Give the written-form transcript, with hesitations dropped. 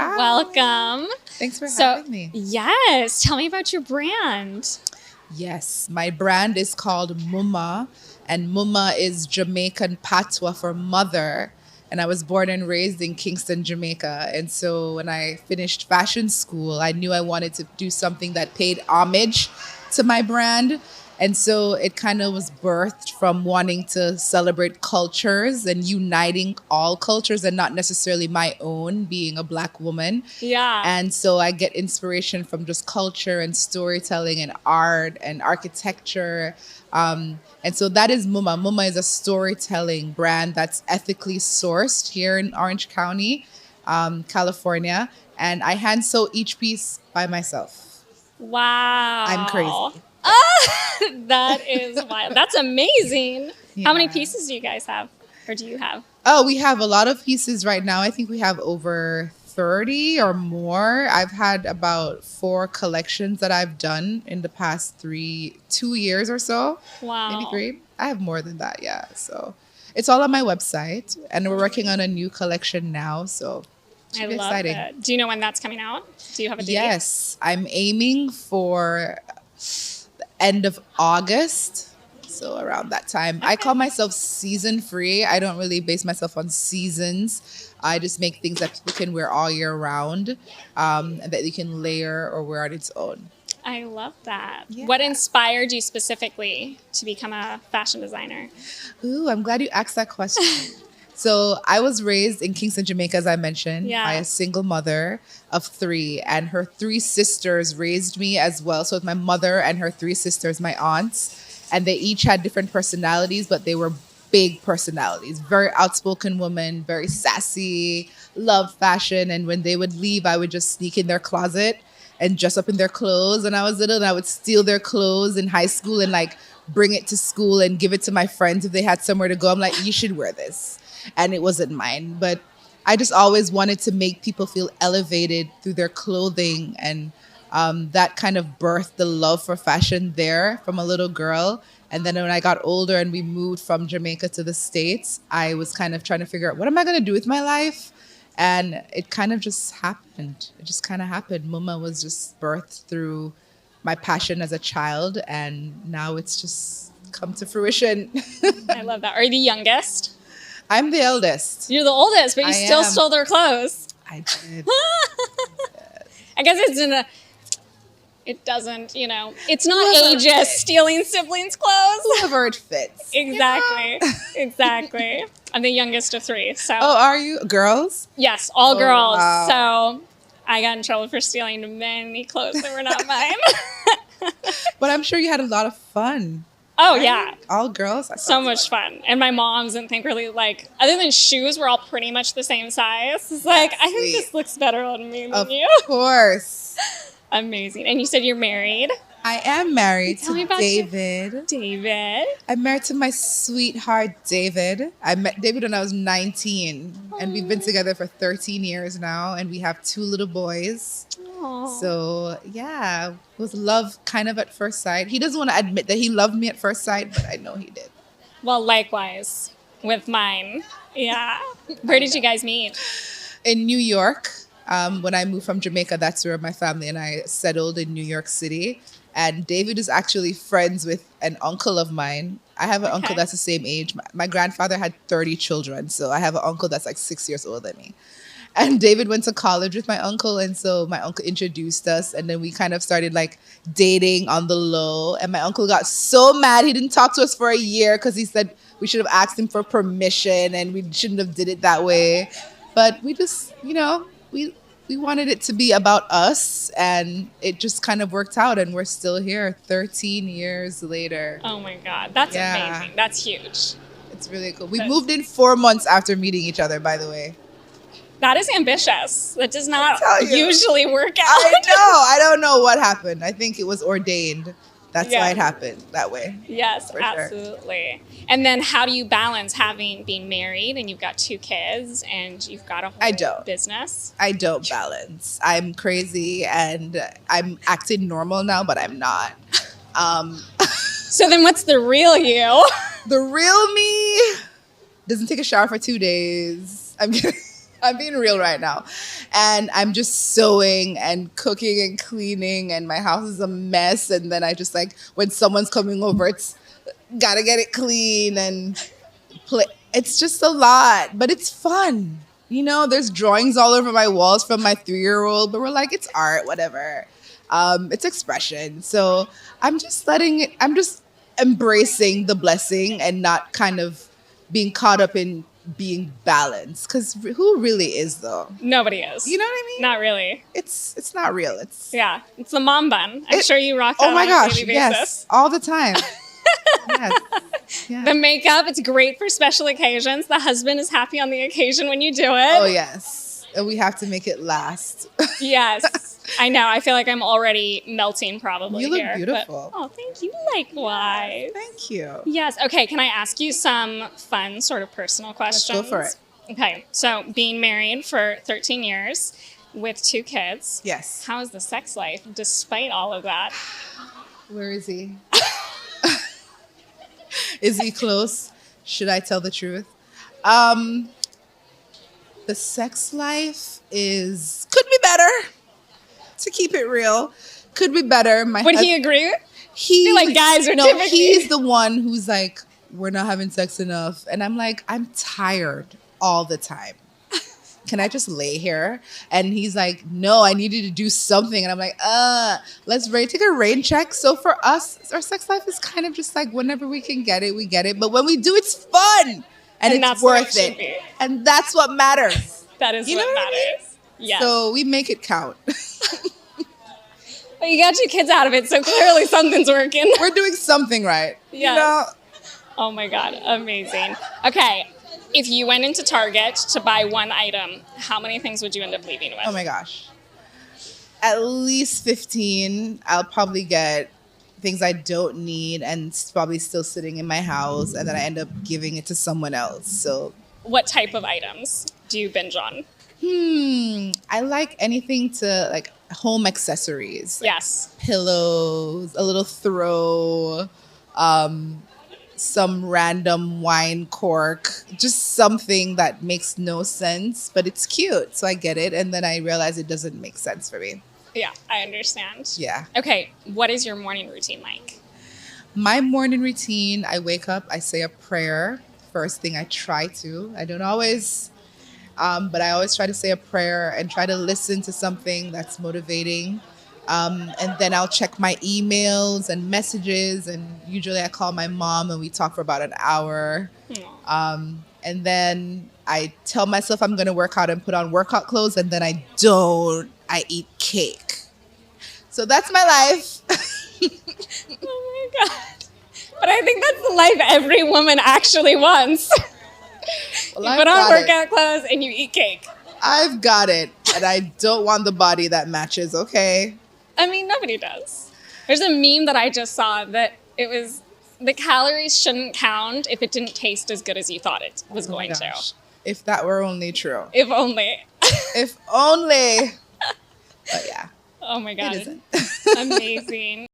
Hi. Welcome. Thanks for having me. Yes. Tell me about your brand. Yes, my brand is called Mumma, and Mumma is Jamaican patois for mother. And I was born and raised in Kingston, Jamaica. And so when I finished fashion school, I knew I wanted to do something that paid homage to my brand. And so it kind of was birthed from wanting to celebrate cultures and uniting all cultures and not necessarily my own, being a Black woman. Yeah. And so I get inspiration from just culture and storytelling and art and architecture. And so that is Mumma. Mumma is a storytelling brand that's ethically sourced here in Orange County, California. And I hand sew each piece by myself. Wow. I'm crazy. That is wild. That's amazing. Yeah. How many pieces do you guys have? Or do you have? Oh, we have a lot of pieces right now. I think we have over 30 or more. I've had about 4 collections that I've done in the past 2 years or so. Wow. Maybe 3. I have more than that, yeah. So it's all on my website. And we're working on a new collection now. So it should be exciting. It. Do you know when that's coming out? Do you have a date? Yes. I'm aiming for the end of August. So around that time. Okay. I call myself season free. I don't really base myself on seasons. I just make things that people can wear all year round, and that you can layer or wear on its own. I love that. Yeah. What inspired you specifically to become a fashion designer? Ooh, I'm glad you asked that question. So I was raised in Kingston, Jamaica, as I mentioned, by a single mother of 3, and her 3 sisters raised me as well. So it's my mother and her 3 sisters, my aunts. And they each had different personalities, but they were big personalities. Very outspoken women, very sassy, loved fashion. And when they would leave, I would just sneak in their closet and dress up in their clothes. When I was little, and I would steal their clothes in high school and like bring it to school and give it to my friends if they had somewhere to go. I'm like, you should wear this. And it wasn't mine. But I just always wanted to make people feel elevated through their clothing, and that kind of birthed the love for fashion there from a little girl. And then when I got older and we moved from Jamaica to the States, I was kind of trying to figure out, what am I going to do with my life? And it kind of just happened. It just kind of happened. Mumma was just birthed through my passion as a child. And now it's just come to fruition. I love that. Are you the youngest? I'm the eldest. You're the oldest, but you still stole their clothes. I did. Yes. I guess it doesn't, it's not ageist stealing siblings' clothes. Whoever it fits. Exactly. Exactly. I'm the youngest of 3. So. Oh, are you? Girls? Yes, all girls. Wow. So I got in trouble for stealing many clothes that were not mine. But I'm sure you had a lot of fun. Oh, right? Yeah. All girls? So much fun. And my moms didn't think really, other than shoes, we're all pretty much the same size. It's like, I think this looks better on me than you. Of course. Amazing. And you said you're married? I am married to David. David. I'm married to my sweetheart, David. I met David when I was 19. And we've been together for 13 years now. And we have 2 little boys. Aww. So, yeah, it was love kind of at first sight. He doesn't want to admit that he loved me at first sight, but I know he did. Well, likewise with mine. Yeah. Where did you guys meet? In New York. When I moved from Jamaica, that's where my family and I settled in New York City. And David is actually friends with an uncle of mine. I have an uncle that's the same age. My grandfather had 30 children. So I have an uncle that's like 6 years older than me. And David went to college with my uncle. And so my uncle introduced us. And then we kind of started like dating on the low. And my uncle got so mad. He didn't talk to us for a year because he said we should have asked him for permission and we shouldn't have did it that way. But we just, we wanted it to be about us, and it just kind of worked out, and we're still here 13 years later. Oh my God, that's amazing. That's huge. It's really cool. We moved in 4 months after meeting each other, by the way. That is ambitious. That does not usually work out. I know. I don't know what happened. I think it was ordained. That's why it happened that way. Yes, absolutely. Sure. And then how do you balance being married and you've got 2 kids and you've got a whole business? I don't balance. I'm crazy and I'm acting normal now, but I'm not. So then what's the real you? The real me doesn't take a shower for 2 days. I'm kidding. I'm being real right now. And I'm just sewing and cooking and cleaning, and my house is a mess. And then I just like, when someone's coming over, it's gotta get it clean and play. It's just a lot, but it's fun. You know, there's drawings all over my walls from my 3-year-old, but we're like, it's art, whatever. It's expression. So I'm just embracing the blessing and not kind of being caught up in being balanced. Because who really is, though? Nobody is. You know what I mean? Not really. It's not real. It's the mom bun. I'm sure you rock that oh my on gosh, a daily basis. yes, all the time. Yes. The makeup, it's great for special occasions. The husband is happy on the occasion when you do it. Oh, yes. And we have to make it last. Yes. I know. I feel like I'm already melting probably. You look here, beautiful. But, oh, thank you. Likewise. Thank you. Yes. Okay. Can I ask you some fun, sort of personal questions? Let's go for it. Okay. So being married for 13 years with 2 kids. Yes. How is the sex life despite all of that? Where is he? Is he close? Should I tell the truth? The sex life could be better. To keep it real, could be better. Would he agree? Guys are typically... he's the one who's like, we're not having sex enough. And I'm like, I'm tired all the time. Can I just lay here? And he's like, no, I need you to do something. And I'm like, let's take a rain check. So for us, our sex life is kind of just like whenever we can get it, we get it. But when we do, it's fun. And it's worth it. And that's what matters. That is what matters. I mean? Yes. So we make it count. But you got your kids out of it, so clearly something's working. We're doing something right. Yes. You know? Oh my God, amazing. Okay, if you went into Target to buy one item, how many things would you end up leaving with? Oh my gosh. At least 15. I'll probably get things I don't need and it's probably still sitting in my house, and then I end up giving it to someone else. So, what type of items do you binge on? I like anything to like home accessories. Like yes. Pillows, a little throw, some random wine cork, just something that makes no sense, but it's cute. So I get it. And then I realize it doesn't make sense for me. Yeah, I understand. Yeah. Okay, what is your morning routine like? My morning routine, I wake up, I say a prayer. First thing I try to. I don't always, but I always try to say a prayer and try to listen to something that's motivating. And then I'll check my emails and messages. And usually I call my mom and we talk for about an hour. And then I tell myself I'm going to work out and put on workout clothes. And then I don't. I eat cake. So that's my life. Oh my God. But I think that's the life every woman actually wants. Well, you put on workout clothes and you eat cake. I've got it. And I don't want the body that matches, okay? I mean, nobody does. There's a meme that I just saw that it was the calories shouldn't count if it didn't taste as good as you thought it was going to. If that were only true. If only. If only. But yeah. Oh my God. It isn't. Amazing.